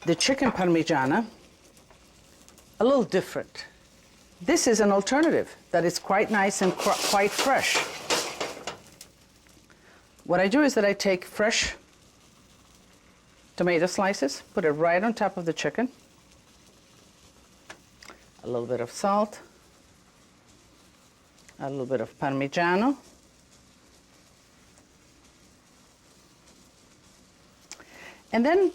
the chicken parmigiana a little different. This is an alternative that is quite nice and quite fresh. What I do is that I take fresh tomato slices, put it right on top of the chicken, a little bit of salt, a little bit of parmigiano, and then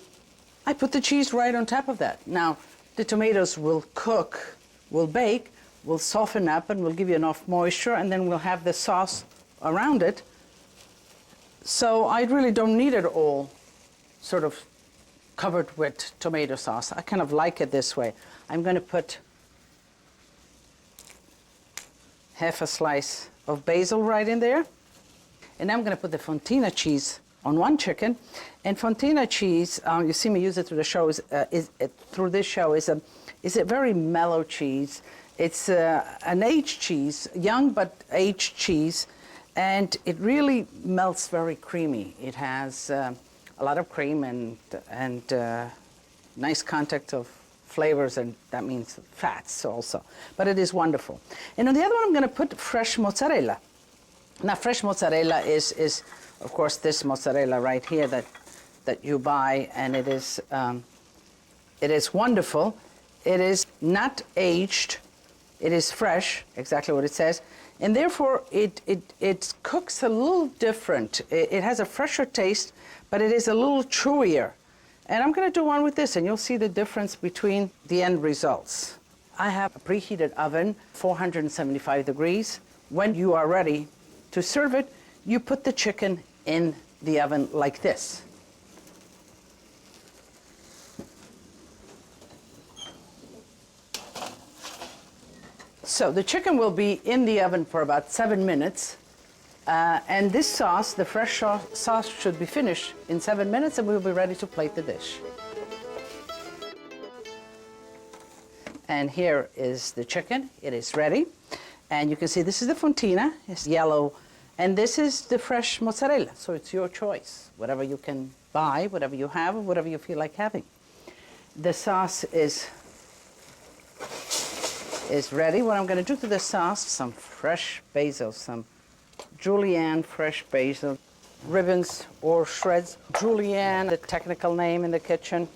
I put the cheese right on top of that. Now, the tomatoes will cook, will bake, will soften up, and will give you enough moisture, and then we'll have the sauce around it. So I really don't need it all sort of covered with tomato sauce. I kind of like it this way. I'm going to put half a slice of basil right in there. And I'm going to put the fontina cheese on one chicken. And fontina cheese, you see me use it through the show, is a very mellow cheese. It's an aged cheese, young but aged cheese, and it really melts very creamy. It has a lot of cream and nice contact of flavors, and that means fats also. But it is wonderful. And on the other one, I'm going to put fresh mozzarella. Now, fresh mozzarella is of course, this mozzarella right here that you buy, and it is wonderful. It is not aged. It is fresh, exactly what it says, and therefore it cooks a little different. It has a fresher taste, but it is a little chewier. And I'm going to do one with this, and you'll see the difference between the end results. I have a preheated oven, 475 degrees. When you are ready to serve it, you put the chicken in the oven like this. So the chicken will be in the oven for about 7 minutes. And this sauce, the fresh sauce, should be finished in 7 minutes, and we'll be ready to plate the dish. And here is the chicken. It is ready. And you can see this is the fontina. It's yellow. And this is the fresh mozzarella. So it's your choice. Whatever you can buy, whatever you have, or whatever you feel like having. The sauce is ready. What I'm going to do to the sauce, some fresh basil, some julienne fresh basil, ribbons or shreds. Julienne, the technical name in the kitchen.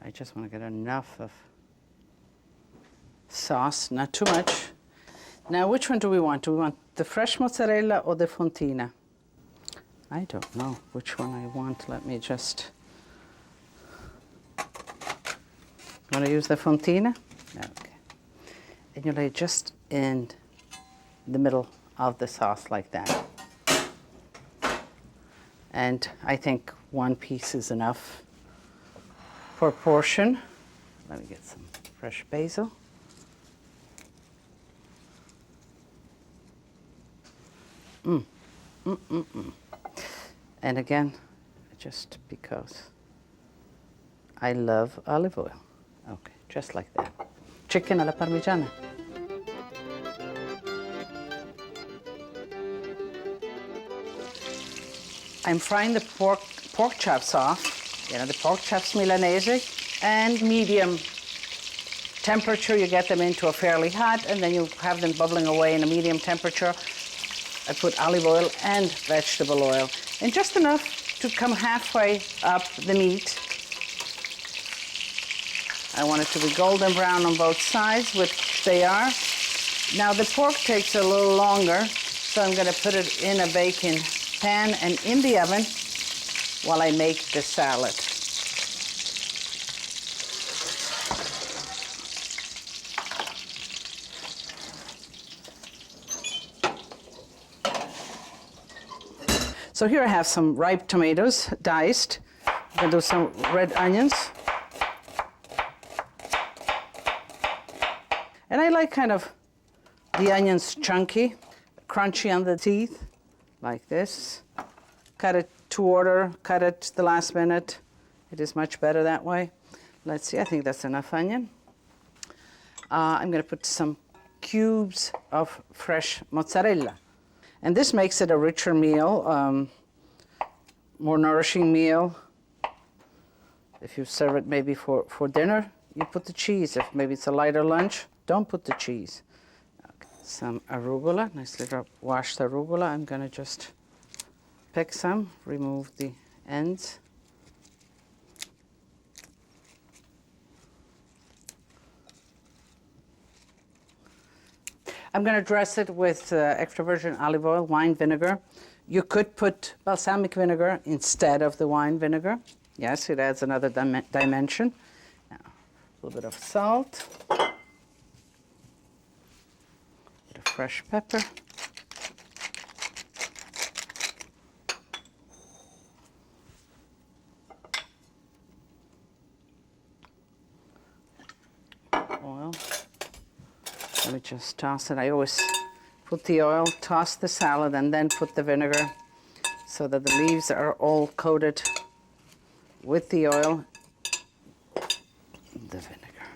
I just want to get enough of sauce, not too much. Now, which one do we want? Do we want the fresh mozzarella or the fontina? I don't know which one I want. Let me just... Want to use the fontina? Okay. And you lay it just in the middle of the sauce like that. And I think one piece is enough for a portion. Let me get some fresh basil. And again, just because I love olive oil. Okay, just like that. Chicken alla parmigiana. I'm frying the pork chops off. You know, the pork chops Milanese, and medium temperature. You get them into a fairly hot, and then you have them bubbling away in a medium temperature. I put olive oil and vegetable oil, and just enough to come halfway up the meat. I want it to be golden brown on both sides, which they are. Now the pork takes a little longer, so I'm going to put it in a baking pan and in the oven while I make the salad. So here I have some ripe tomatoes, diced. I'm going to do some red onions. And I like kind of the onions chunky, crunchy on the teeth, like this. cut it to order, cut it the last minute. It is much better that way. Let's see, I think that's enough onion. I'm going to put some cubes of fresh mozzarella. And this makes it a richer meal, more nourishing meal. If you serve it maybe for dinner, you put the cheese. If maybe it's a lighter lunch, don't put the cheese. Okay. Some arugula, nice little washed arugula. I'm going to just pick some, remove the ends. I'm going to dress it with extra virgin olive oil, wine vinegar. You could put balsamic vinegar instead of the wine vinegar. Yes, it adds another dimension. Now, a little bit of salt, a bit of fresh pepper. Oil. Let me just toss it. I always put the oil, toss the salad, and then put the vinegar so that the leaves are all coated with the oil and the vinegar.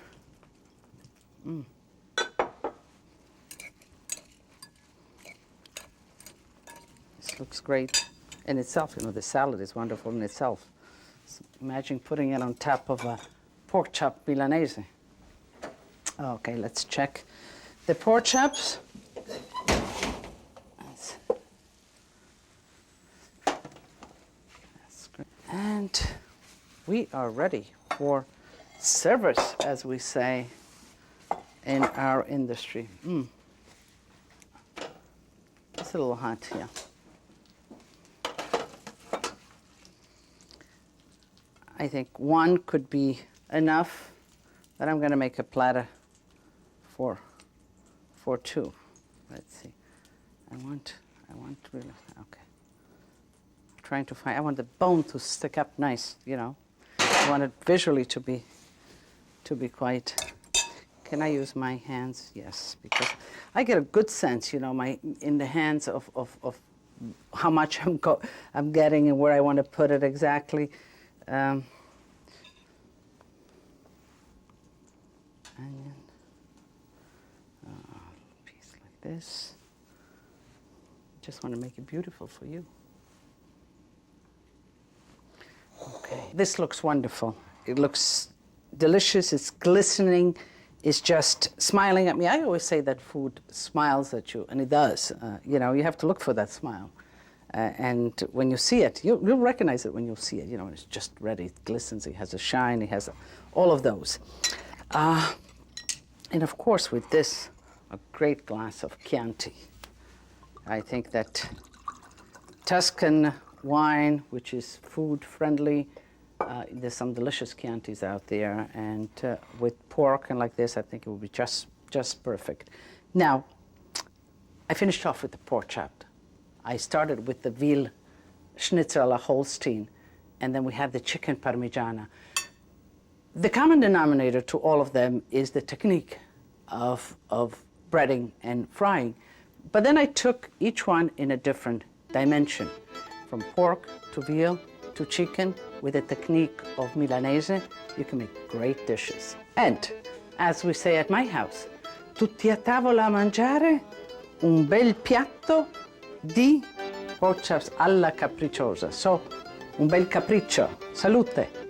This looks great in itself. You know, the salad is wonderful in itself. So imagine putting it on top of a pork chop Milanese. Okay, let's check the pork chops. That's great. And we are ready for service, as we say in our industry. It's a little hot here. I think one could be enough, but I'm going to make a platter for two. Let's see. I want really, okay. Trying to find, I want the bone to stick up nice, you know. I want it visually to be quite. Can I use my hands? Yes, because I get a good sense, you know, in the hands of how much I'm getting and where I want to put it exactly. Onion. Piece like this. Just want to make it beautiful for you. Okay, this looks wonderful. It looks delicious. It's glistening. It's just smiling at me. I always say that food smiles at you, and it does. You know, you have to look for that smile. And when you see it, you'll recognize it when you see it. You know, it's just ready. It glistens. It has a shine. It has all of those. And of course, with this, a great glass of Chianti. I think that Tuscan wine, which is food friendly, there's some delicious Chiantis out there, and with pork and like this, I think it would be just perfect. Now, I finished off with the pork chop. I started with the veal schnitzel à la Holstein, and then we had the chicken parmigiana. The common denominator to all of them is the technique of breading and frying. But then I took each one in a different dimension, from pork to veal to chicken. With the technique of Milanese, you can make great dishes. And, as we say at my house, tutti a tavola a mangiare un bel piatto di pork chops alla capricciosa. So, un bel capriccio. Salute!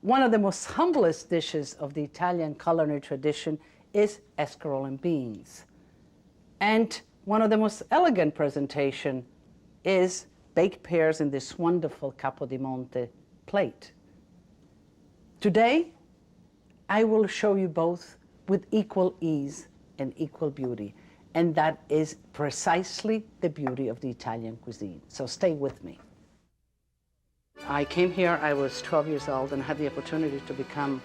One of the most humblest dishes of the Italian culinary tradition is escarole and beans. And one of the most elegant presentation is baked pears in this wonderful Capodimonte plate. Today, I will show you both with equal ease and equal beauty. And that is precisely the beauty of the Italian cuisine. So stay with me. I came here, I was 12 years old, and had the opportunity to become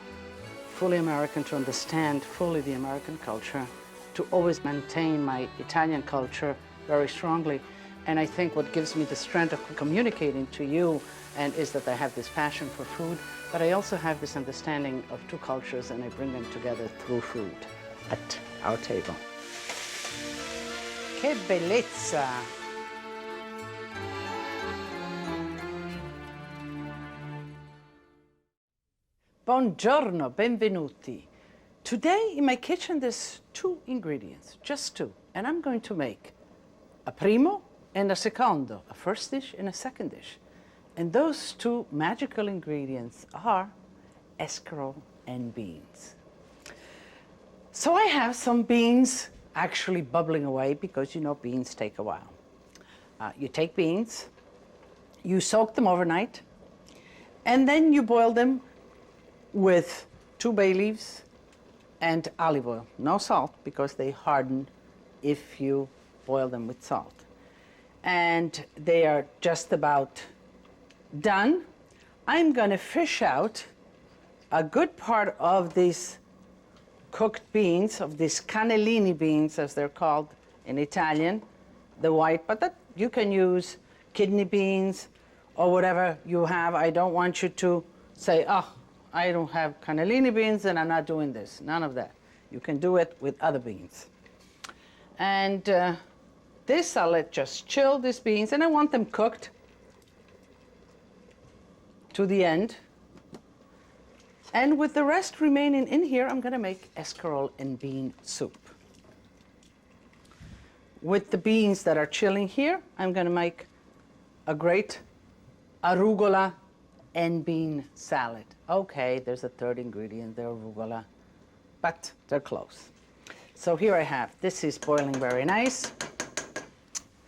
fully American, to understand fully the American culture, to always maintain my Italian culture very strongly. And I think what gives me the strength of communicating to you and is that I have this passion for food, but I also have this understanding of two cultures, and I bring them together through food at our table. Che bellezza! Buongiorno, benvenuti. Today in my kitchen there's two ingredients, just two, and I'm going to make a primo and a secondo, a first dish and a second dish. And those two magical ingredients are escarole and beans. So I have some beans actually bubbling away, because you know beans take a while. You take beans, you soak them overnight, and then you boil them with 2 bay leaves and olive oil. No salt, because they harden if you boil them with salt. And they are just about done. I'm going to fish out a good part of these cooked beans, of these cannellini beans, as they're called in Italian, the white, but that you can use kidney beans or whatever you have. I don't want you to say, oh, I don't have cannellini beans and I'm not doing this. None of that. You can do it with other beans. And this I'll let just chill, these beans, and I want them cooked to the end. And with the rest remaining in here, I'm going to make escarole and bean soup. With the beans that are chilling here, I'm going to make a great arugula and bean salad. Okay, there's a third ingredient, the arugula, but they're close. So here I have, this is boiling very nice.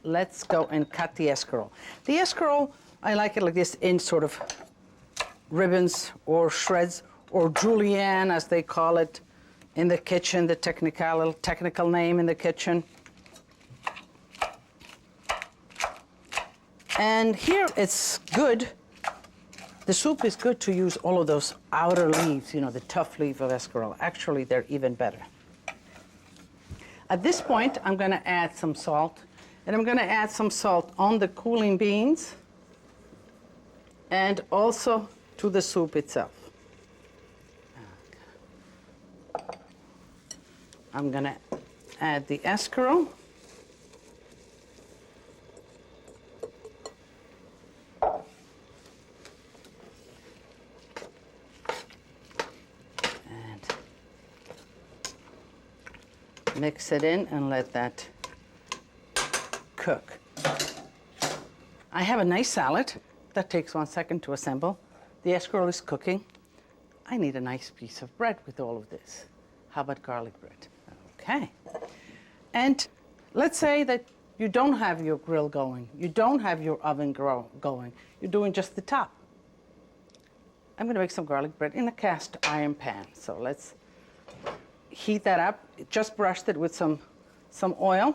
Let's go and cut the escarole. The escarole, I like it like this, in sort of ribbons or shreds, or julienne, as they call it in the kitchen, the technical name in the kitchen. And here it's good, the soup is good to use all of those outer leaves, you know, the tough leaf of escarole. Actually, they're even better. At this point, I'm going to add some salt, and I'm going to add some salt on the cooling beans and also to the soup itself. I'm going to add the escarole. Mix it in and let that cook. I have a nice salad that takes 1 second to assemble. The escarole is cooking. I need a nice piece of bread with all of this. How about garlic bread? Okay. And let's say that you don't have your grill going, you don't have your oven going, you're doing just the top. I'm going to make some garlic bread in a cast iron pan. So let's heat that up. Just brushed it with some oil,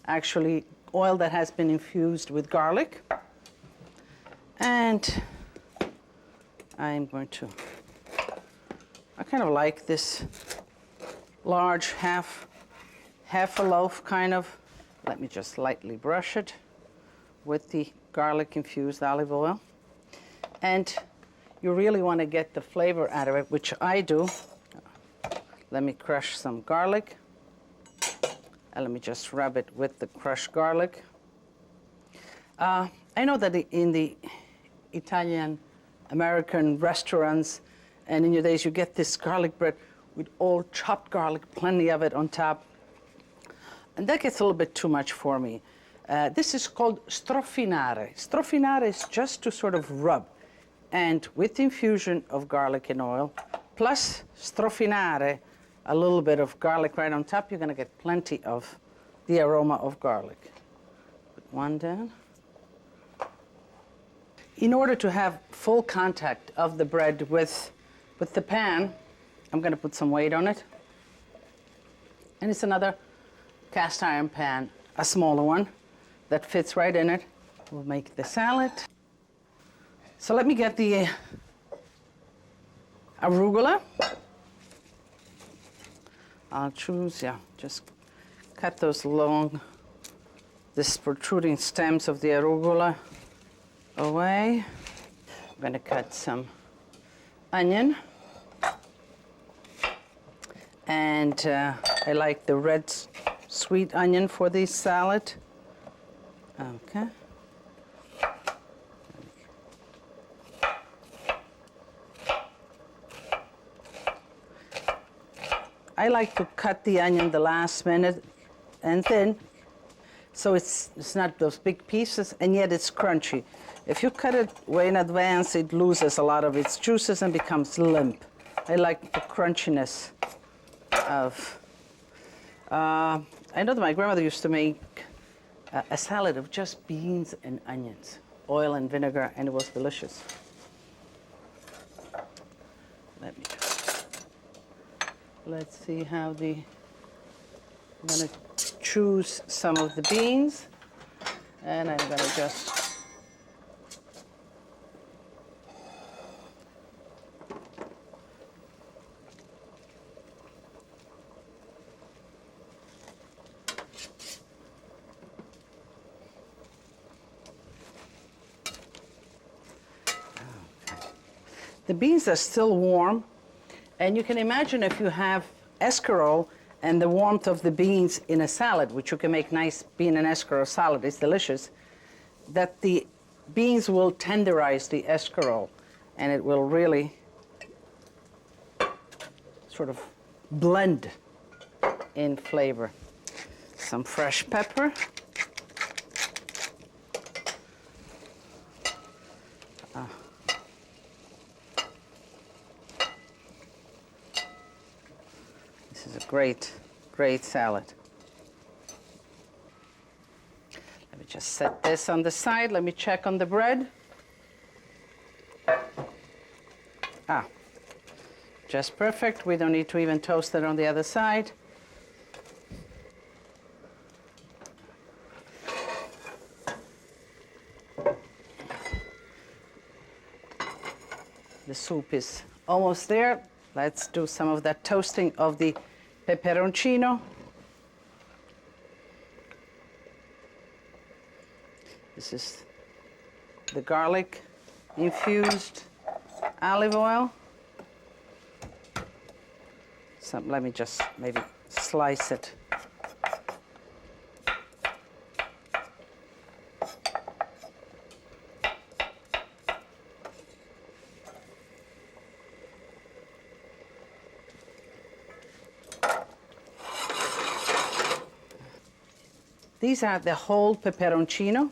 actually oil that has been infused with garlic. And I'm going to, I kind of like this large half a loaf kind of. Let me just lightly brush it with the garlic infused olive oil. And you really want to get the flavor out of it, which I do. Let me crush some garlic, and let me just rub it with the crushed garlic. I know that in the Italian American restaurants and in your days you get this garlic bread with all chopped garlic, plenty of it on top. And that gets a little bit too much for me. This is called strofinare. Strofinare is just to sort of rub. And with the infusion of garlic and oil, plus strofinare, a little bit of garlic right on top, you're going to get plenty of the aroma of garlic. Put one down. In order to have full contact of the bread with the pan, I'm going to put some weight on it. And it's another cast iron pan, a smaller one that fits right in it. We'll make the salad. So let me get the arugula. I'll choose, just cut those long, this protruding stems of the arugula away. I'm going to cut some onion. And I like the red sweet onion for this salad. Okay. I like to cut the onion the last minute and thin, so it's not those big pieces, and yet it's crunchy. If you cut it way in advance, it loses a lot of its juices and becomes limp. I like the crunchiness of, I know that my grandmother used to make a salad of just beans and onions, oil and vinegar, and it was delicious. Let's see how I'm going to choose some of the beans, and I'm going to just the beans are still warm, and you can imagine if you have escarole and the warmth of the beans in a salad, which you can make nice bean and escarole salad, it's delicious, that the beans will tenderize the escarole, and it will really sort of blend in flavor. Some fresh pepper. This is a great, great salad. Let me just set this on the side. Let me check on the bread. Just perfect. We don't need to even toast it on the other side. The soup is almost there. Let's do some of that toasting of the pepperoncino. This is the garlic infused olive oil. Let me just maybe slice it. These are the whole pepperoncino,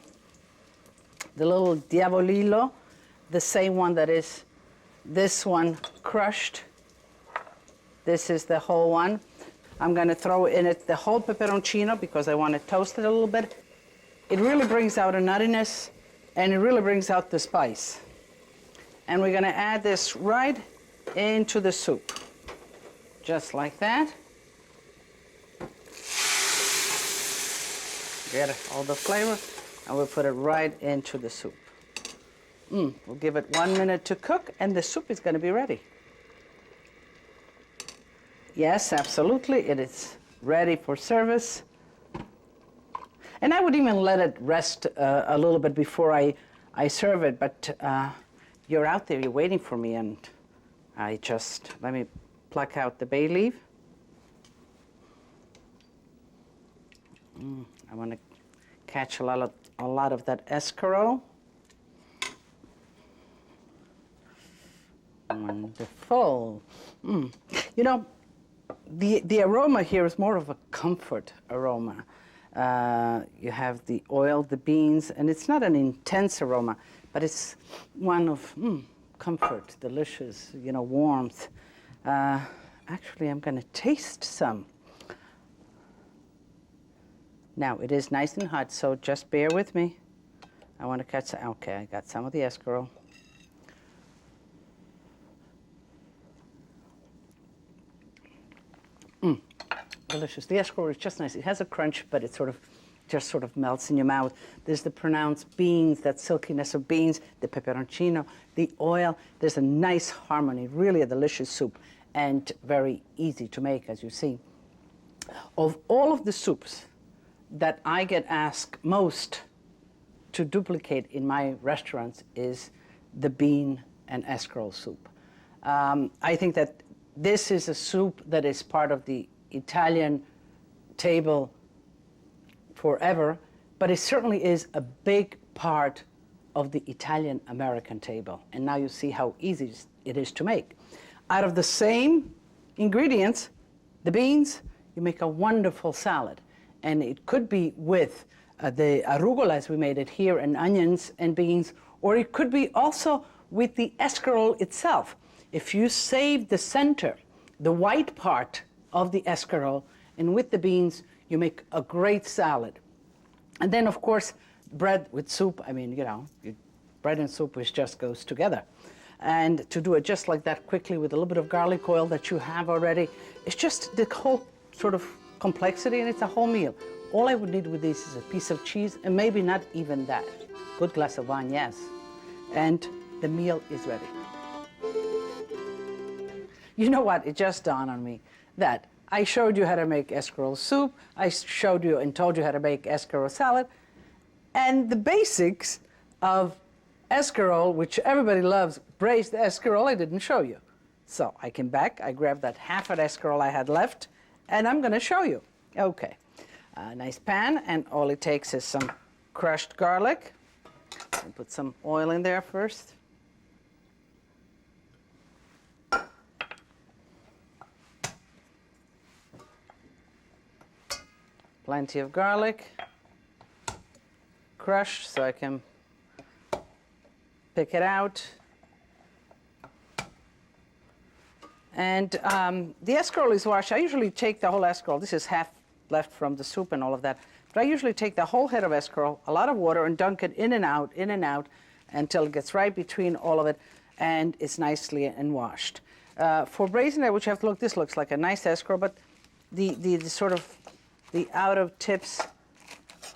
the little diavolillo, the same one that is this one crushed. This is the whole one. I'm going to throw in it the whole pepperoncino because I want to toast it a little bit. It really brings out a nuttiness, and it really brings out the spice. And we're going to add this right into the soup, just like that. Get all the flavor, and we'll put it right into the soup. We'll give it 1 minute to cook, and the soup is going to be ready. Yes, absolutely, it is ready for service. And I would even let it rest a little bit before I serve it, but you're out there, you're waiting for me, and let me pluck out the bay leaf. I want to catch a lot of that escarole. Wonderful. You know, the aroma here is more of a comfort aroma. You have the oil, the beans, and it's not an intense aroma, but it's one of comfort, delicious, warmth. Actually, I'm going to taste some. Now, it is nice and hot, so just bear with me. I want to cut some. Okay, I got some of the escarole. Delicious. The escarole is just nice. It has a crunch, but it just sort of melts in your mouth. There's the pronounced beans, that silkiness of beans, the peperoncino, the oil. There's a nice harmony, really a delicious soup, and very easy to make, as you see. Of all of the soups that I get asked most to duplicate in my restaurants is the bean and escarole soup. I think that this is a soup that is part of the Italian table forever, but it certainly is a big part of the Italian-American table. And now you see how easy it is to make. Out of the same ingredients, the beans, you make a wonderful salad. And it could be with the arugula, as we made it here, and onions and beans, or it could be also with the escarole itself. If you save the center, the white part of the escarole, and with the beans, you make a great salad. And then, of course, bread with soup. I mean, bread and soup which just goes together. And to do it just like that quickly with a little bit of garlic oil that you have already, it's just the whole sort of complexity, and it's a whole meal. All I would need with this is a piece of cheese, and maybe not even that. Good glass of wine, yes. And the meal is ready. You know what? It just dawned on me that I showed you how to make escarole soup. I showed you and told you how to make escarole salad. And the basics of escarole, which everybody loves, braised escarole, I didn't show you. So I came back, I grabbed that half of escarole I had left, and I'm going to show you. Okay. A nice pan, and all it takes is some crushed garlic. I'll put some oil in there first. Plenty of garlic, crushed so I can pick it out. And the escarole is washed. I usually take the whole escarole. This is half left from the soup and all of that. But I usually take the whole head of escarole, a lot of water, and dunk it in and out, until it gets right between all of it, and it's nicely and washed. For braising it, which you have to look, this looks like a nice escarole, but the sort of the outer tips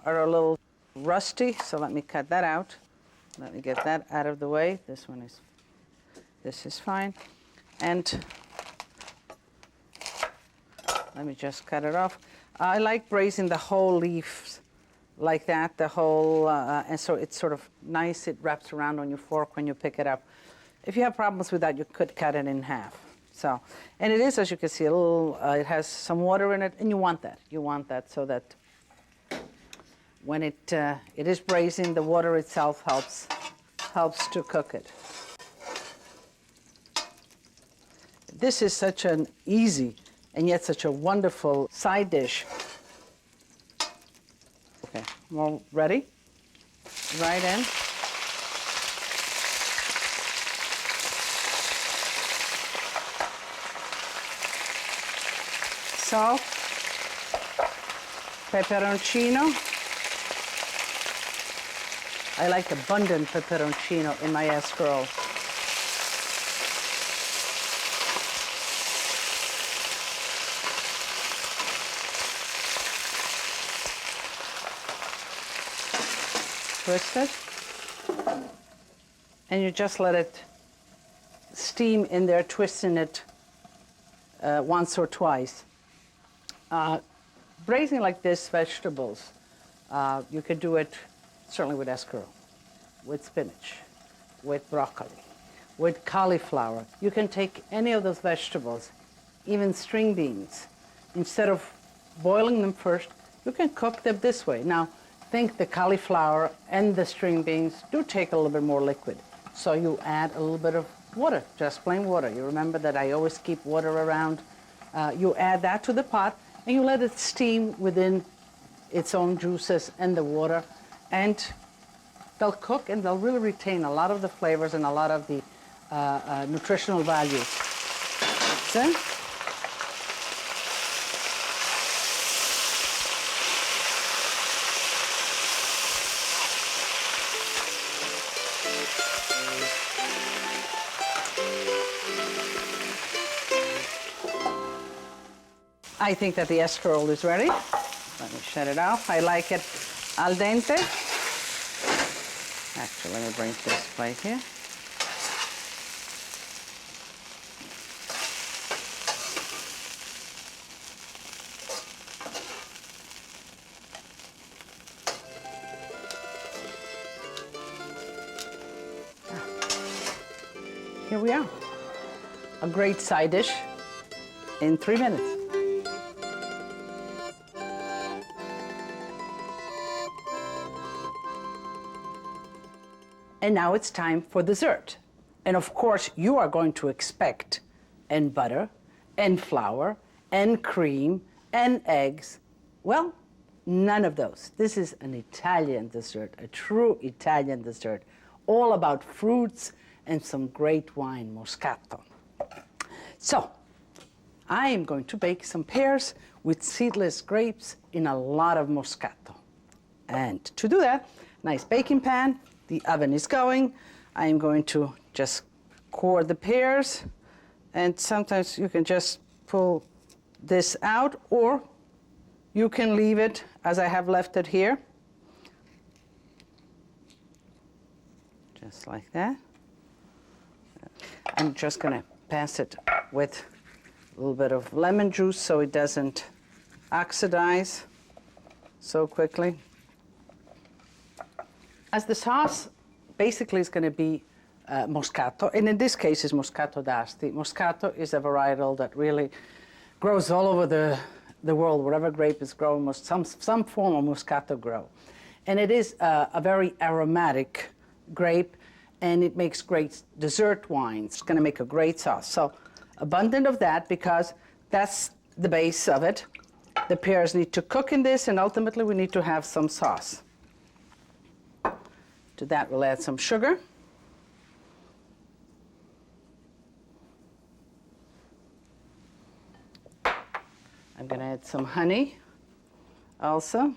are a little rusty, so let me cut that out. Let me get that out of the way. This is fine. And let me just cut it off. I like braising the whole leaves like that, and so it's sort of nice. It wraps around on your fork when you pick it up. If you have problems with that, you could cut it in half. So, and it is, as you can see, a little, it has some water in it, and you want that. You want that so that when it is braising, the water itself helps to cook it. This is such an easy and yet such a wonderful side dish. Okay, well, ready? Right in. Salt, peperoncino. I like abundant peperoncino in my escarole. Twist it, and you just let it steam in there, twisting it once or twice. Braising like this, vegetables, you could do it certainly with escarole, with spinach, with broccoli, with cauliflower. You can take any of those vegetables, even string beans. Instead of boiling them first, you can cook them this way. Now, think the cauliflower and the string beans do take a little bit more liquid. So you add a little bit of water, just plain water. You remember that I always keep water around. You add that to the pot, and you let it steam within its own juices and the water, and they'll cook and they'll really retain a lot of the flavors and a lot of the nutritional values. See? I think that the escarole is ready. Let me shut it off. I like it al dente. Actually, let me bring this plate here. Here we are. A great side dish in 3 minutes. And now it's time for dessert. And of course, you are going to expect and butter and flour and cream and eggs. Well, none of those. This is an Italian dessert, a true Italian dessert, all about fruits and some great wine, Moscato. So, I am going to bake some pears with seedless grapes in a lot of Moscato. And to do that, nice baking pan, the oven is going. I am going to just core the pears, and sometimes you can just pull this out, or you can leave it as I have left it here. Just like that. I'm just going to pass it with a little bit of lemon juice so it doesn't oxidize so quickly. As the sauce basically is going to be Moscato, and in this case is Moscato d'Asti. Moscato is a varietal that really grows all over the world. Wherever grape is grown, some form of Moscato grow. And it is a very aromatic grape, and it makes great dessert wines. It's going to make a great sauce. So abundant of that, because that's the base of it. The pears need to cook in this, and ultimately we need to have some sauce. To that we'll add some sugar. I'm going to add some honey also.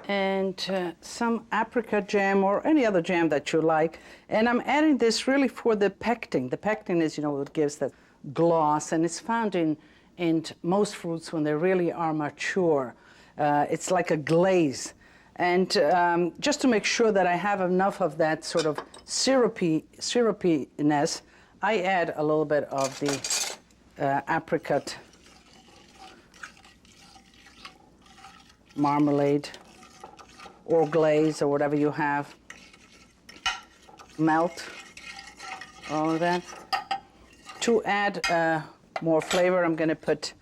And some apricot jam or any other jam that you like. And I'm adding this really for the pectin. The pectin is, what gives that gloss, and it's found in most fruits when they really are mature. It's like a glaze. And just to make sure that I have enough of that sort of syrupiness, I add a little bit of the apricot marmalade or glaze or whatever you have. Melt all of that. To add more flavor, I'm going to put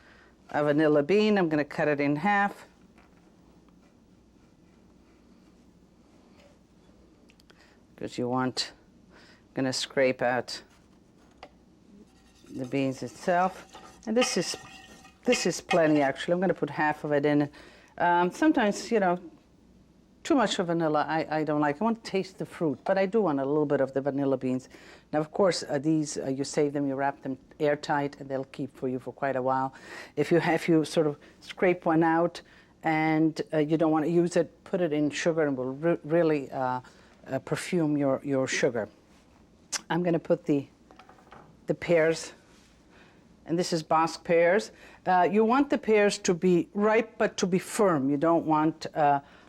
a vanilla bean. I'm going to cut it in half. Because I'm going to scrape out the beans itself. And this is plenty, actually. I'm going to put half of it in. Sometimes, too much of vanilla I don't like. I want to taste the fruit, but I do want a little bit of the vanilla beans. Now, of course, these, you save them, you wrap them airtight, and they'll keep for you for quite a while. If you sort of scrape one out and you don't want to use it, put it in sugar, and will really perfume your sugar. I'm going to put the pears, and this is Basque pears. You want the pears to be ripe, but to be firm. You don't want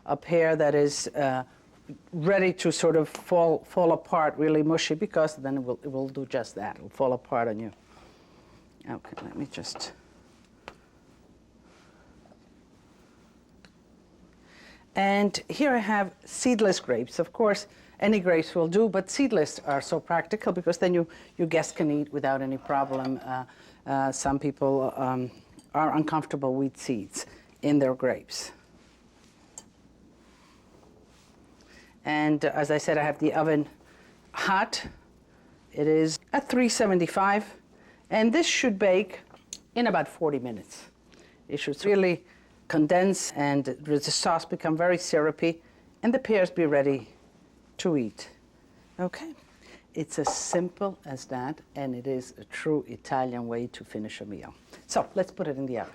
a pear that is ready to sort of fall apart, really mushy, because then it will do just that. It will fall apart on you. Okay, let me just... And here I have seedless grapes. Of course, any grapes will do, but seedless are so practical because then your guests can eat without any problem. Some people are uncomfortable with seeds in their grapes. And as I said, I have the oven hot. It is at 375, and this should bake in about 40 minutes. It should really condense and the sauce become very syrupy, and the pears be ready to eat. Okay, it's as simple as that, and it is a true Italian way to finish a meal. So let's put it in the oven.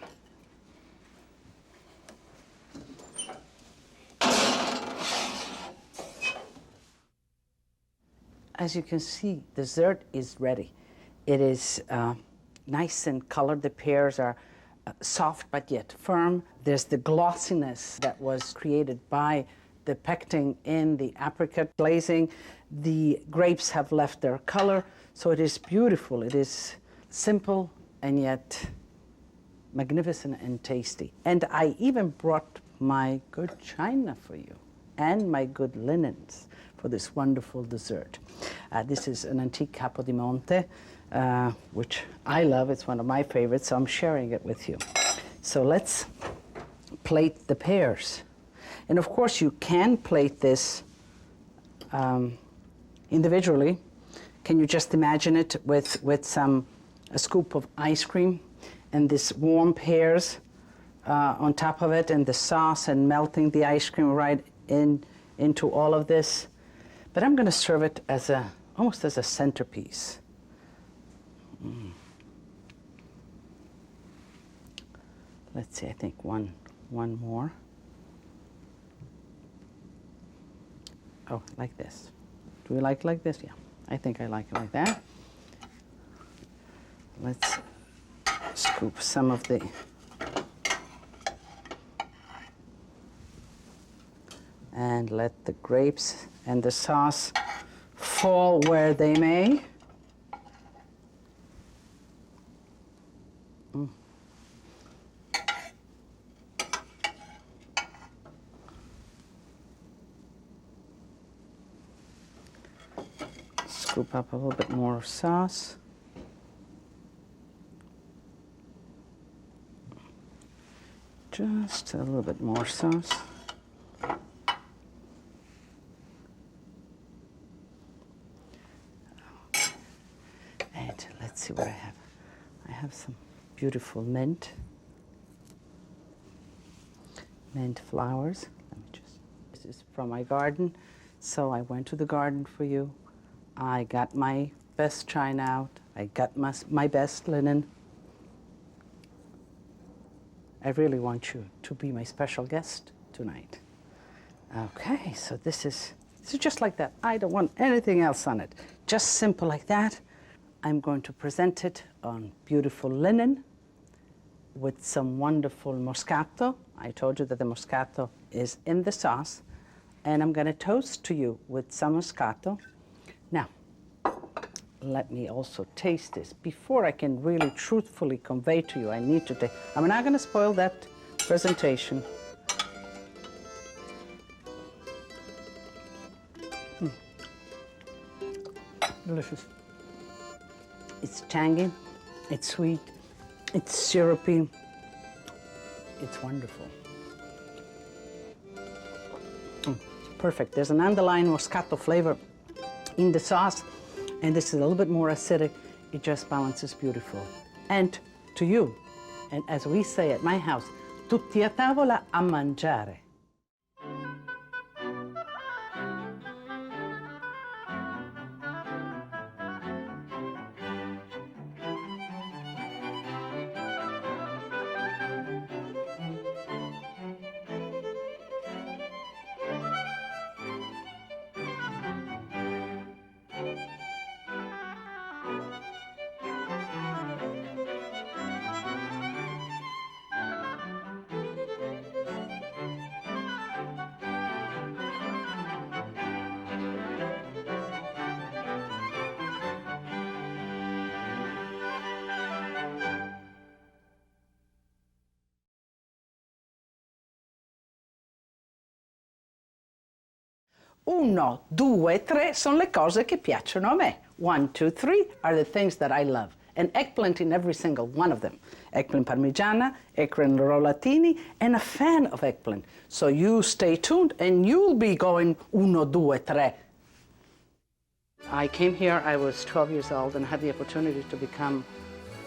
as you can see, dessert is ready. It is nice and colored. The pears are soft but yet firm. There's the glossiness that was created by the pectin in the apricot glazing. The grapes have left their color, so it is beautiful. It is simple and yet magnificent and tasty. And I even brought my good china for you and my good linens for this wonderful dessert. This is an antique Capodimonte, which I love. It's one of my favorites, so I'm sharing it with you. So let's plate the pears. And of course, you can plate this individually. Can you just imagine it with a scoop of ice cream and this warm pears on top of it, and the sauce, and melting the ice cream right into all of this? But I'm going to serve it as almost as a centerpiece. Let's see, I think one more. Oh, like this. Do we like it like this? Yeah, I think I like it like that. Let's scoop some of the and let the grapes and the sauce fall where they may. Scoop up a little bit more sauce. Just a little bit more sauce. And let's see what I have. I have some beautiful mint flowers. Let me just, this is from my garden. So I went to the garden for you. I got my best china out. I got my best linen. I really want you to be my special guest tonight. Okay, so this is just like that. I don't want anything else on it. Just simple like that. I'm going to present it on beautiful linen with some wonderful Moscato. I told you that the Moscato is in the sauce. And I'm going to toast to you with some Moscato. Now, let me also taste this. Before I can really truthfully convey to you, I need to taste. I'm not going to spoil that presentation. Delicious. It's tangy, it's sweet, it's syrupy, it's wonderful. Perfect. There's an underlying Moscato flavor in the sauce, and this is a little bit more acidic. It just balances beautiful. And to you, and as we say at my house, tutti a tavola a mangiare. Uno, due, tre sono le cose che piacciono a me. 1, 2, 3 are the things that I love. And eggplant in every single one of them. Eggplant parmigiana, eggplant rollatini, and a fan of eggplant. So you stay tuned and you'll be going uno, due, tre. I came here, I was 12 years old, and had the opportunity to become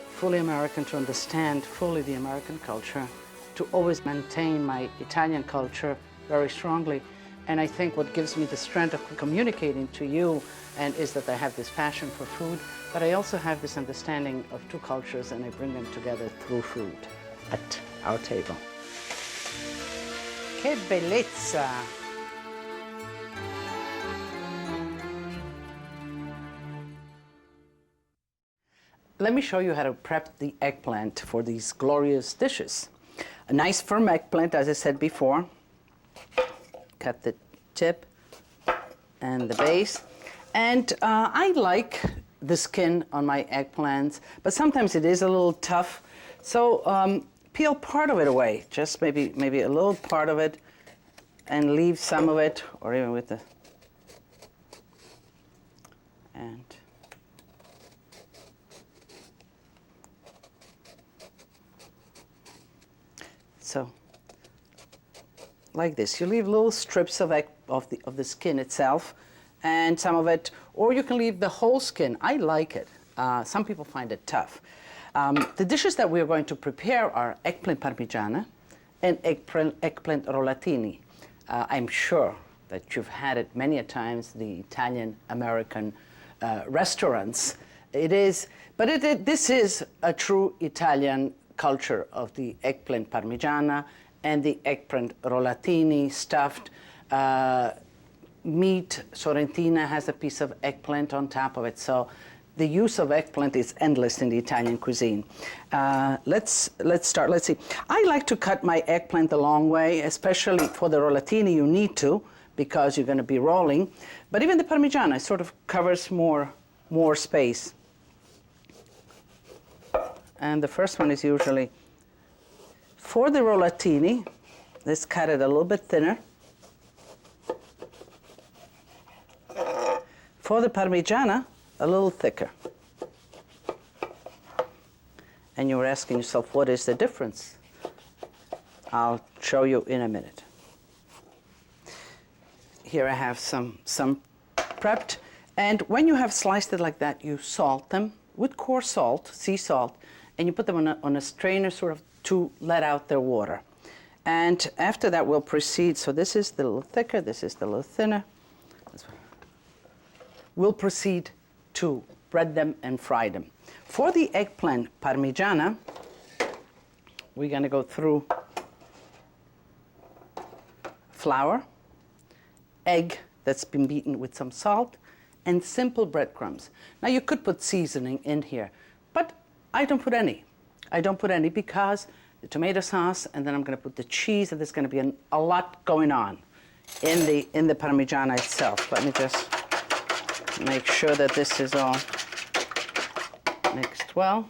fully American, to understand fully the American culture, to always maintain my Italian culture very strongly. And I think what gives me the strength of communicating to you is that I have this passion for food, but I also have this understanding of two cultures, and I bring them together through food at our table. Che bellezza! let me show you how to prep the eggplant for these glorious dishes. A nice firm eggplant, as I said before. Cut the tip and the base. And I like the skin on my eggplants, but sometimes it is a little tough. So peel part of it away, just maybe a little part of it, and leave some of it, or even with the, and so like this. You leave little strips of the skin itself, and some of it, or you can leave the whole skin. I like it. Some people find it tough. The dishes that we are going to prepare are eggplant parmigiana and eggplant rollatini. I'm sure that you've had it many a times, the Italian-American restaurants. It is, but this is a true Italian culture of the eggplant parmigiana and the eggplant rollatini stuffed. Meat, Sorrentina has a piece of eggplant on top of it. So the use of eggplant is endless in the Italian cuisine. Let's start. Let's see. I like to cut my eggplant the long way, especially for the rollatini you need to, because you're going to be rolling. But even the parmigiana sort of covers more space. And the first one is usually, for the rollatini, let's cut it a little bit thinner. For the parmigiana, a little thicker. And you're asking yourself, what is the difference? I'll show you in a minute. Here I have some prepped. And when you have sliced it like that, you salt them with coarse salt, sea salt, and you put them on a strainer sort of to let out their water. And after that, we'll proceed. So this is the little thicker, this is the little thinner. We'll proceed to bread them and fry them. For the eggplant parmigiana, we're going to go through flour, egg that's been beaten with some salt, and simple breadcrumbs. Now you could put seasoning in here, but I don't put any. I don't put any because the tomato sauce, and then I'm going to put the cheese, and there's going to be a lot going on in the parmigiana itself. Let me just make sure that this is all mixed well.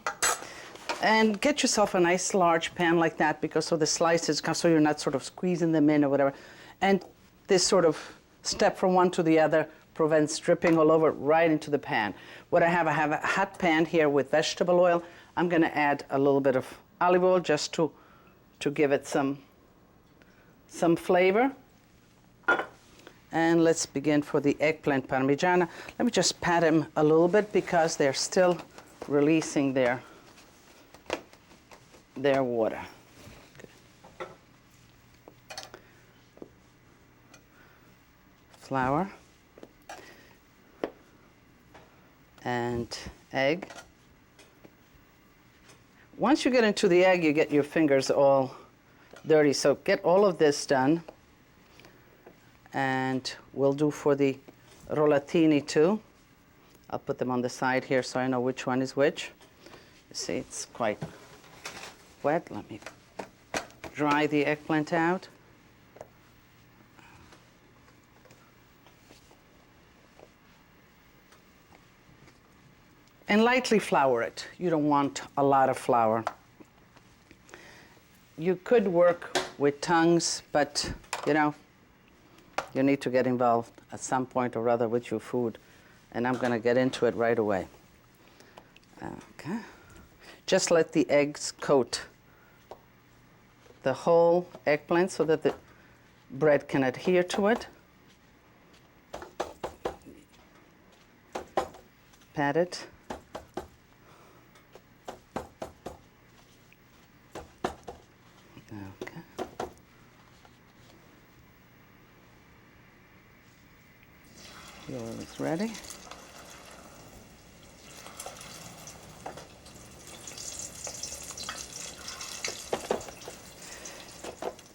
And get yourself a nice large pan like that, because so the slices come, so you're not sort of squeezing them in or whatever. And this sort of step from one to the other prevents dripping all over right into the pan. What I have a hot pan here with vegetable oil. I'm going to add a little bit of olive oil just to give it some flavor. And let's begin for the eggplant parmigiana. Let me just pat them a little bit because they're still releasing their water. Good. Flour and egg. Once you get into the egg, you get your fingers all dirty. So get all of this done. And we'll do for the rollatini too. I'll put them on the side here so I know which one is which. You see, it's quite wet. Let me dry the eggplant out. And lightly flour it. You don't want a lot of flour. You could work with tongues, but you know, you need to get involved at some point or other with your food. And I'm going to get into it right away. Okay. Just let the eggs coat the whole eggplant so that the bread can adhere to it. Pat it. The oil is ready.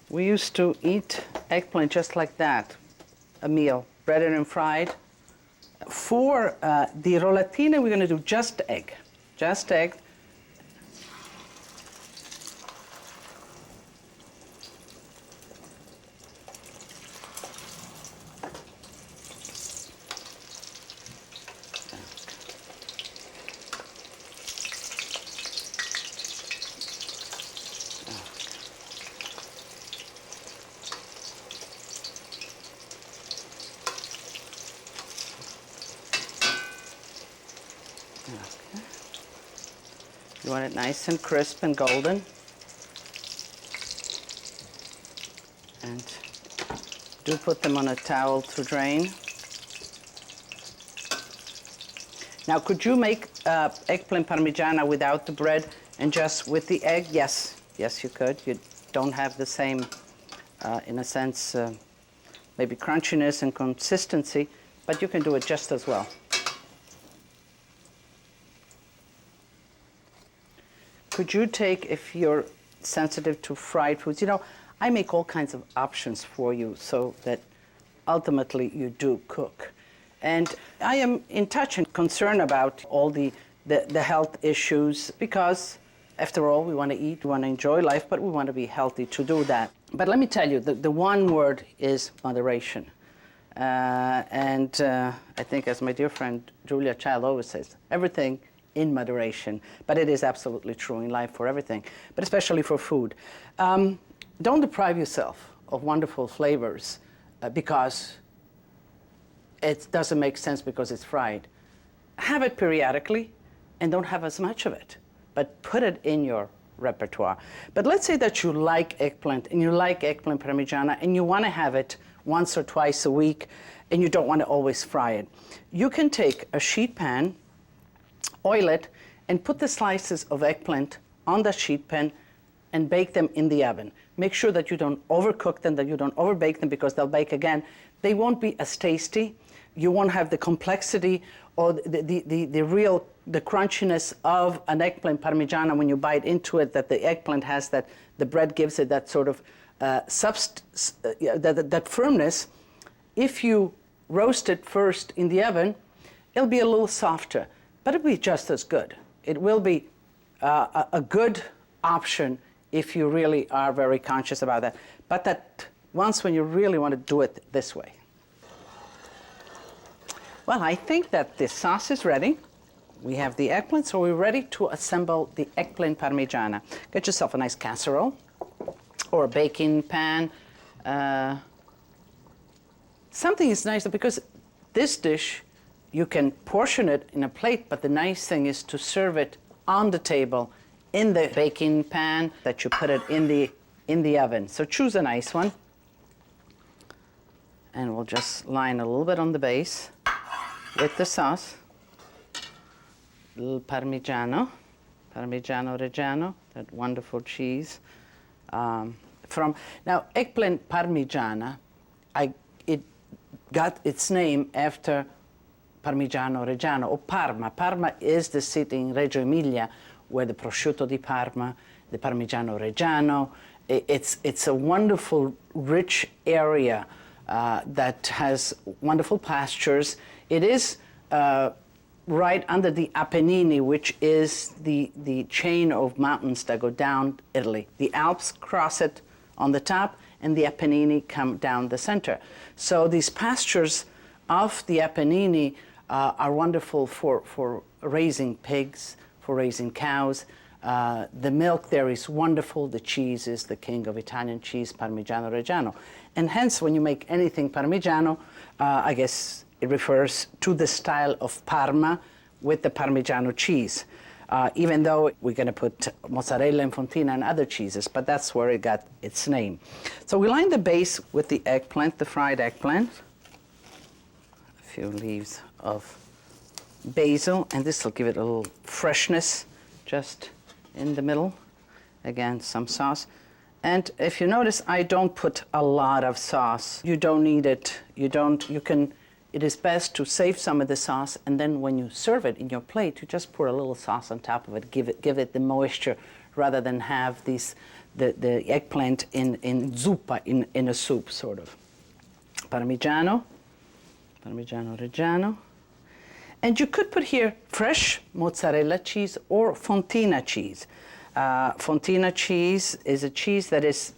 We used to eat eggplant just like that, a meal, breaded and fried. For the rollatine, we're going to do just egg. just egg. Okay. You want it nice and crisp and golden. And do put them on a towel to drain. Now, could you make eggplant parmigiana without the bread and just with the egg? Yes, yes, you could. You don't have the same, in a sense, maybe crunchiness and consistency, but you can do it just as well. Could you take, if you're sensitive to fried foods, you know, I make all kinds of options for you so that ultimately you do cook. And I am in touch and concerned about all the health issues because, after all, we want to eat, we want to enjoy life, but we want to be healthy to do that. But let me tell you, the one word is moderation. I think, as my dear friend Julia Child always says, everything in moderation. But it is absolutely true in life for everything, but especially for food. Don't deprive yourself of wonderful flavors because it doesn't make sense because it's fried. Have it periodically and don't have as much of it, but put it in your repertoire. But let's say that you like eggplant and you like eggplant parmigiana and you want to have it once or twice a week and you don't want to always fry it. You can take a sheet pan, oil it, and put the slices of eggplant on the sheet pan and bake them in the oven. Make sure that you don't overcook them, that you don't overbake them because they'll bake again. They won't be as tasty. You won't have the complexity or the crunchiness of an eggplant parmigiana when you bite into it, that the eggplant has, that the bread gives it that sort of that firmness. If you roast it first in the oven, it'll be a little softer, but it'll be just as good. It will be a good option if you really are very conscious about that. But that once when you really want to do it this way. Well, I think that the sauce is ready. We have the eggplant, so we're ready to assemble the eggplant parmigiana. Get yourself a nice casserole or a baking pan. Something is nice because this dish, you can portion it in a plate, but the nice thing is to serve it on the table in the baking pan, that you put it in the oven. So choose a nice one. And we'll just line a little bit on the base with the sauce. A little Parmigiano Reggiano, that wonderful cheese. Now, eggplant Parmigiana, it got its name after Parmigiano Reggiano, or Parma. Parma is the city in Reggio Emilia where the prosciutto di Parma, the Parmigiano Reggiano, it's a wonderful, rich area that has wonderful pastures. It is right under the Apennini, which is the chain of mountains that go down Italy. The Alps cross it on the top, and the Apennini come down the center. So these pastures of the Apennini are wonderful for raising pigs, for raising cows. The milk there is wonderful. The cheese is the king of Italian cheese, Parmigiano Reggiano. And hence, when you make anything Parmigiano, I guess it refers to the style of Parma with the Parmigiano cheese. Even though we're going to put mozzarella and fontina and other cheeses, but that's where it got its name. So we line the base with the eggplant, the fried eggplant. A few leaves of basil, and this will give it a little freshness just in the middle. Again, some sauce. And if you notice, I don't put a lot of sauce. You don't need it. It is best to save some of the sauce, and then when you serve it in your plate, you just pour a little sauce on top of it, give it the moisture, rather than have the eggplant in zuppa, in a soup, sort of. Parmigiano Reggiano. And you could put here fresh mozzarella cheese or fontina cheese. Fontina cheese is a cheese that is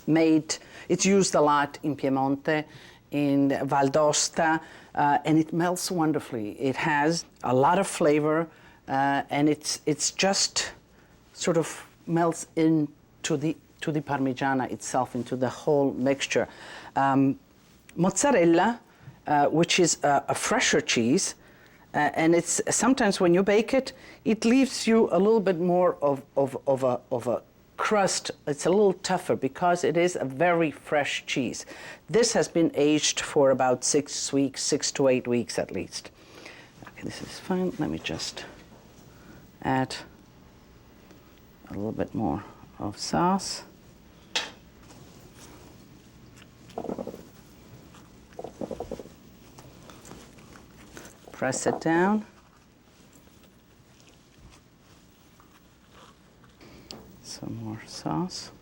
made, it's used a lot in Piemonte, in Val d'Aosta, and it melts wonderfully. It has a lot of flavor, and it's just sort of melts into the Parmigiana itself, into the whole mixture. Mozzarella, which is a fresher cheese, and it's sometimes when you bake it, it leaves you a little bit more of a crust. It's a little tougher because it is a very fresh cheese. This has been aged for about 6 weeks, 6 to 8 weeks at least. Okay, this is fine. Let me just add a little bit more of sauce. Press it down. Some more sauce.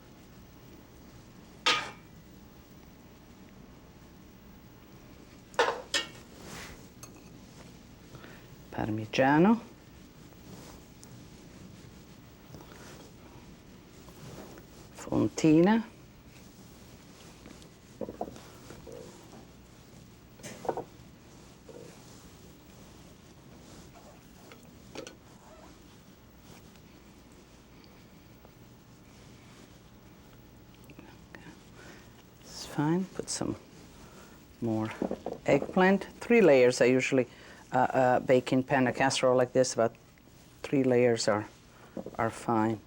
Parmigiano. Fontina. Fine. Put some more eggplant. 3 layers I usually bake in pan, a casserole like this. About 3 layers are fine.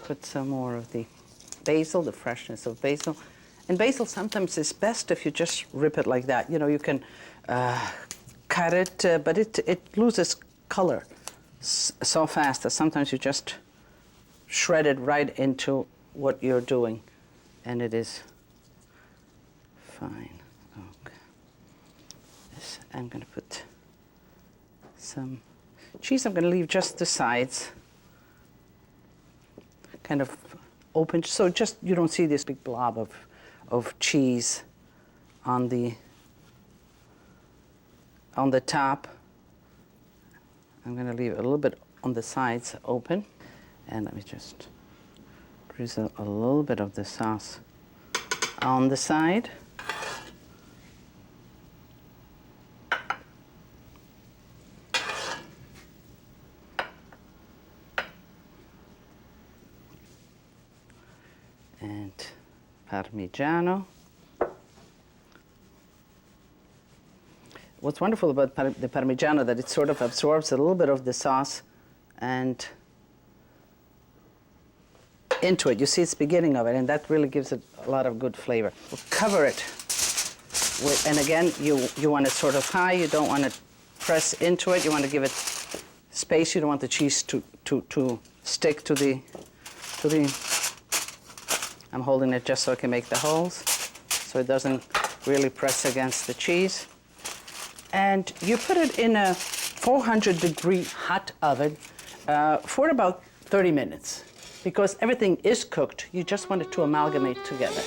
Put some more of the basil, the freshness of basil. And basil sometimes is best if you just rip it like that. You know, you can cut it, but it loses color so fast that sometimes you just shred it right into what you're doing, and it is fine. Okay. This, I'm going to put some cheese. I'm going to leave just the sides kind of open, so just you don't see this big blob of cheese on the top. I'm going to leave a little bit on the sides open. And let me just drizzle a little bit of the sauce on the side. And Parmigiano. What's wonderful about the Parmigiano that it sort of absorbs a little bit of the sauce and into it. You see it's beginning of it, and that really gives it a lot of good flavor. We'll cover it with, and again, you want it sort of high. You don't want to press into it. You want to give it space. You don't want the cheese to stick to the. I'm holding it just so I can make the holes, so it doesn't really press against the cheese. And you put it in a 400-degree hot oven for about 30 minutes. Because everything is cooked, you just want it to amalgamate together.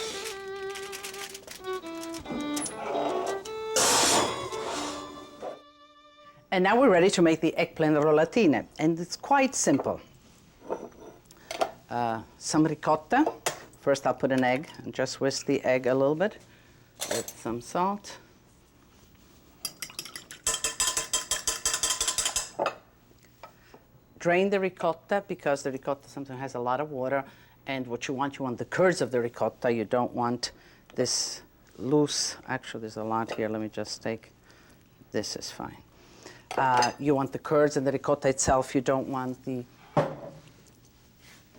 And now we're ready to make the eggplant rollatine, and it's quite simple. Some ricotta. First I'll put an egg and just whisk the egg a little bit with some salt. Drain the ricotta because the ricotta sometimes has a lot of water, and what you want the curds of the ricotta. You don't want this loose. Actually, there's a lot here. Let me just take, this is fine. You want the curds and the ricotta itself. You don't want the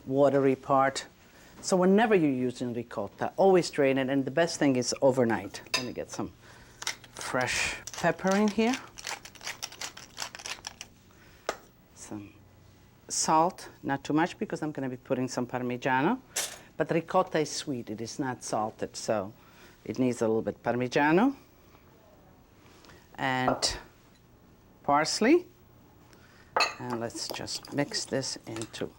watery part. So whenever you're using ricotta, always drain it, and the best thing is overnight. Let me get some fresh pepper in here. Some salt, not too much because I'm going to be putting some Parmigiano, but ricotta is sweet, it is not salted, so it needs a little bit Parmigiano. And parsley, and let's just mix this into.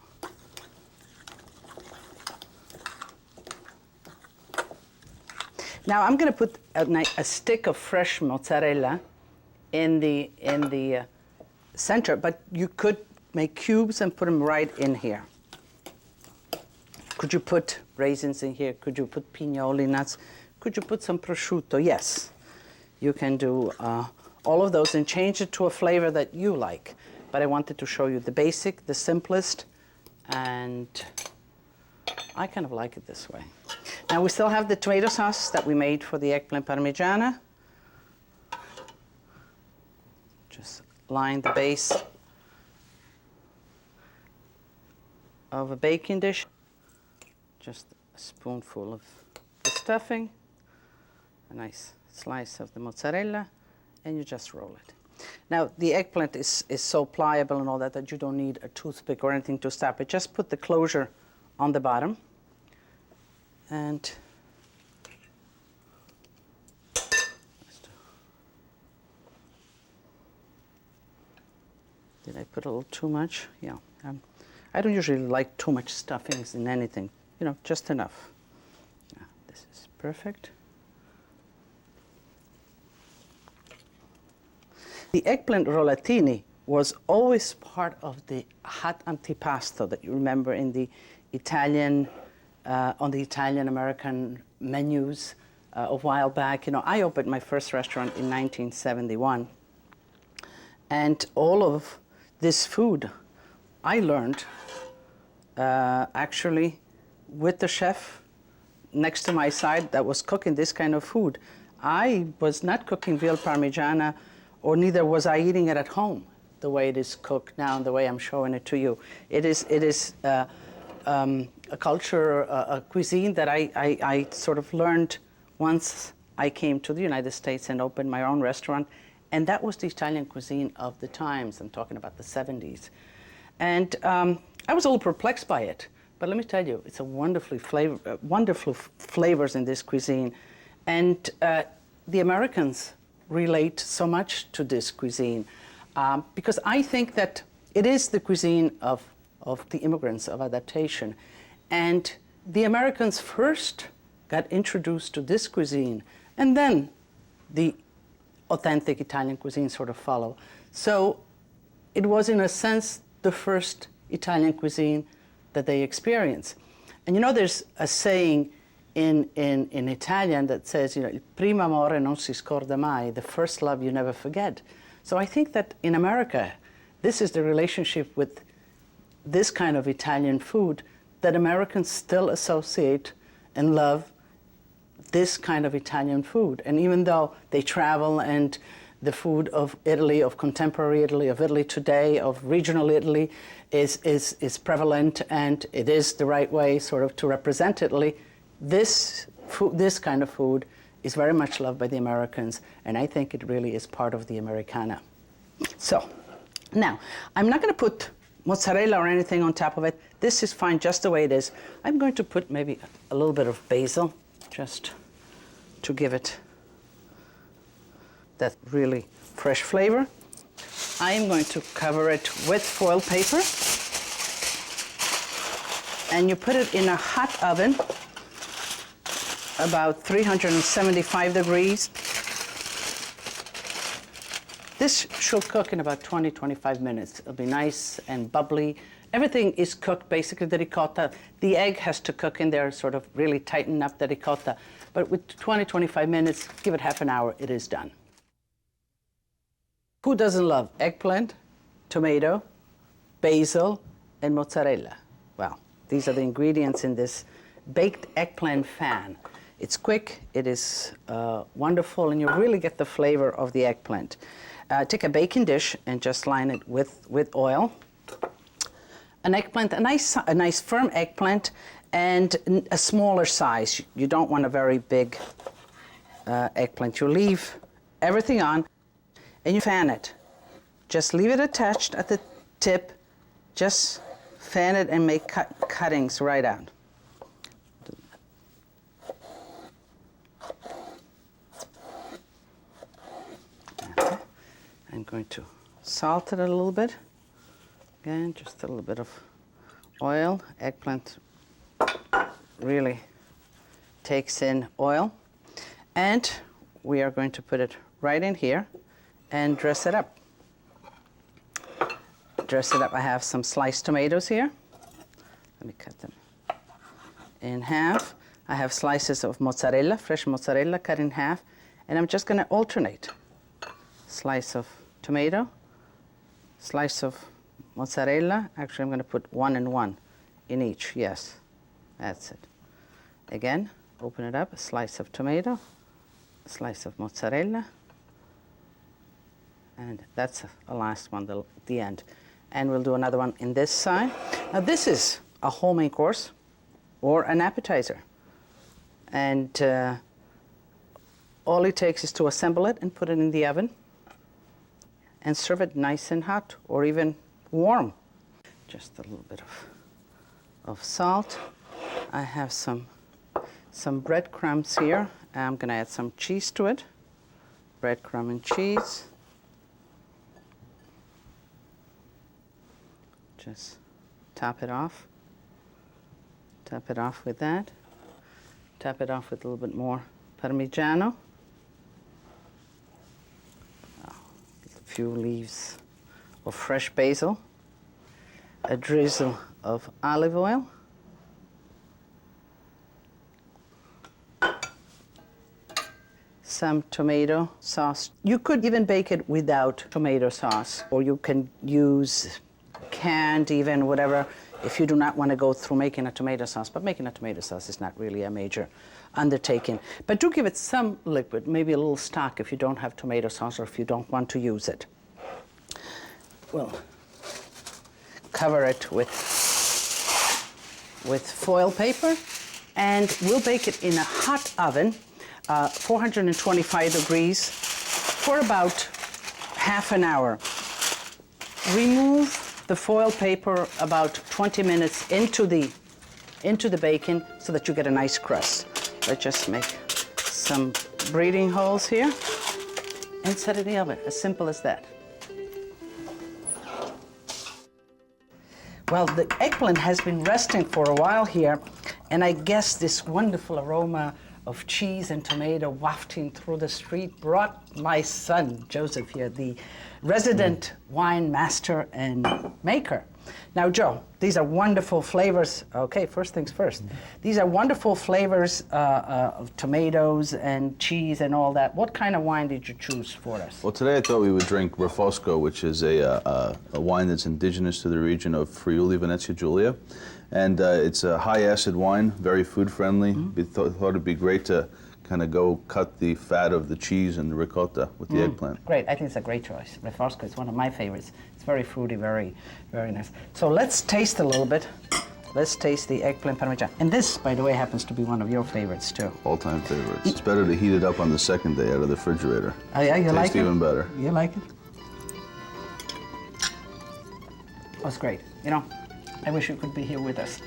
Now I'm going to put a stick of fresh mozzarella in the center, but you could make cubes and put them right in here. Could you put raisins in here? Could you put pignoli nuts? Could you put some prosciutto? Yes, you can do all of those and change it to a flavor that you like. But I wanted to show you the basic, the simplest, and I kind of like it this way. Now we still have the tomato sauce that we made for the eggplant parmigiana. Just line the base of a baking dish. Just a spoonful of the stuffing, a nice slice of the mozzarella, and you just roll it. Now, the eggplant is so pliable and all that that you don't need a toothpick or anything to stop it. Just put the closure on the bottom. And did I put a little too much? Yeah. I don't usually like too much stuffings in anything. You know, just enough. Yeah, this is perfect. The eggplant rollatini was always part of the hot antipasto that you remember in the Italian, on the Italian-American menus a while back. You know, I opened my first restaurant in 1971. And all of this food I learned actually with the chef next to my side that was cooking this kind of food. I was not cooking veal parmigiana, or neither was I eating it at home the way it is cooked now and the way I'm showing it to you. It is a culture, a cuisine that I sort of learned once I came to the United States and opened my own restaurant. And that was the Italian cuisine of the times. I'm talking about the 70s. And I was a little perplexed by it. But let me tell you, it's a wonderful flavors in this cuisine. And the Americans relate so much to this cuisine because I think that it is the cuisine of the immigrants, of adaptation. And the Americans first got introduced to this cuisine, and then the authentic Italian cuisine sort of follow. So it was, in a sense, the first Italian cuisine that they experienced. And you know, there's a saying in Italian that says, you know, il primo amore non si scorda mai, the first love you never forget. So I think that in America, this is the relationship with this kind of Italian food that Americans still associate and love this kind of Italian food. And even though they travel and the food of Italy, of contemporary Italy, of Italy today, of regional Italy is prevalent, and it is the right way sort of to represent Italy, this kind of food is very much loved by the Americans, and I think it really is part of the Americana. So, now, I'm not going to put mozzarella or anything on top of it. This is fine just the way it is. I'm going to put maybe a little bit of basil, just to give it that really fresh flavor. I am going to cover it with foil paper, and you put it in a hot oven, about 375 degrees. This should cook in about 20-25 minutes. It'll be nice and bubbly. Everything is cooked basically the ricotta. The egg has to cook in there, sort of really tighten up the ricotta. But with 20-25 minutes, give it half an hour, it is done. Who doesn't love eggplant, tomato, basil, and mozzarella? Well, these are the ingredients in this baked eggplant fan. It's quick, it is wonderful, and you really get the flavor of the eggplant. Take a baking dish and just line it with oil. An eggplant, a nice firm eggplant, and a smaller size. You don't want a very big eggplant. You leave everything on, and you fan it. Just leave it attached at the tip. Just fan it and make cuttings right out. I'm going to salt it a little bit. Again, just a little bit of oil. Eggplant really takes in oil. And we are going to put it right in here and dress it up. Dress it up. I have some sliced tomatoes here. Let me cut them in half. I have slices of mozzarella, fresh mozzarella cut in half, and I'm just going to alternate. Slice of tomato, slice of mozzarella. Actually, I'm going to put 1 and 1 in each. Yes, that's it. Again, open it up, a slice of tomato, a slice of mozzarella, and that's a last one, the end. And we'll do another one in this side. Now, this is a whole main course or an appetizer. And all it takes is to assemble it and put it in the oven and serve it nice and hot or even warm. Just a little bit of salt. I have some breadcrumbs here. I'm going to add some cheese to it. Breadcrumb and cheese. Just top it off. Top it off with that. Top it off with a little bit more Parmigiano. A few leaves of fresh basil. A drizzle of olive oil. Some tomato sauce. You could even bake it without tomato sauce, or you can use canned, even whatever, if you do not want to go through making a tomato sauce. But making a tomato sauce is not really a major undertaking. But do give it some liquid, maybe a little stock if you don't have tomato sauce or if you don't want to use it. We'll cover it with foil paper, and we'll bake it in a hot oven, 425 degrees, for about half an hour. Remove the foil paper about 20 minutes into the bacon so that you get a nice crust. Let's just make some breathing holes here and set it in the oven. As simple as that. Well, the eggplant has been resting for a while here, and I guess this wonderful aroma of cheese and tomato wafting through the street brought my son, Joseph, here, the resident wine master and maker. Now, Joe, these are wonderful flavors. Okay, first things first. These are wonderful flavors of tomatoes and cheese and all that. What kind of wine did you choose for us? Well, today I thought we would drink Refosco, which is a wine that's indigenous to the region of Friuli, Venezia Giulia. And it's a high-acid wine, very food-friendly. We thought it'd be great to kind of go cut the fat of the cheese and the ricotta with the eggplant. Great, I think it's a great choice. Refosco is one of my favorites. It's very fruity, very, very nice. So let's taste a little bit. Let's taste the eggplant parmigiano. And this, by the way, happens to be one of your favorites, too. All-time favorites. It's better to heat it up on the second day out of the refrigerator. Oh, yeah, you like it? Tastes even better. You like it? Oh, it's great. You know, I wish you could be here with us.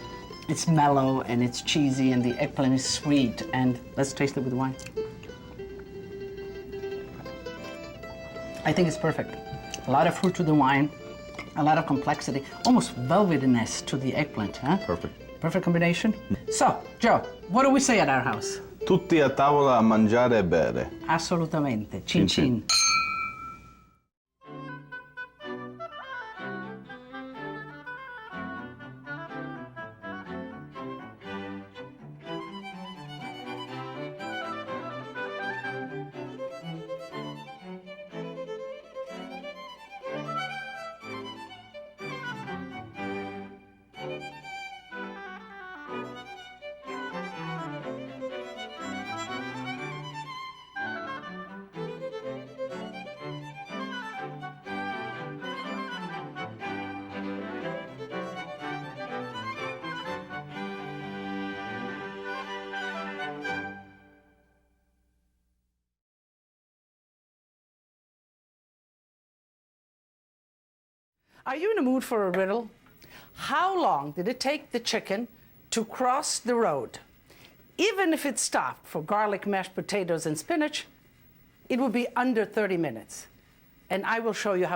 It's mellow and it's cheesy and the eggplant is sweet. And let's taste it with wine. I think it's perfect. A lot of fruit to the wine, a lot of complexity, almost velvetiness to the eggplant, huh? Perfect. Perfect combination. So, Joe, what do we say at our house? Tutti a tavola a mangiare e bere. Assolutamente. Cin cin. Are you in a mood for a riddle? How long did it take the chicken to cross the road? Even if it stopped for garlic, mashed potatoes, and spinach, it would be under 30 minutes. And I will show you how to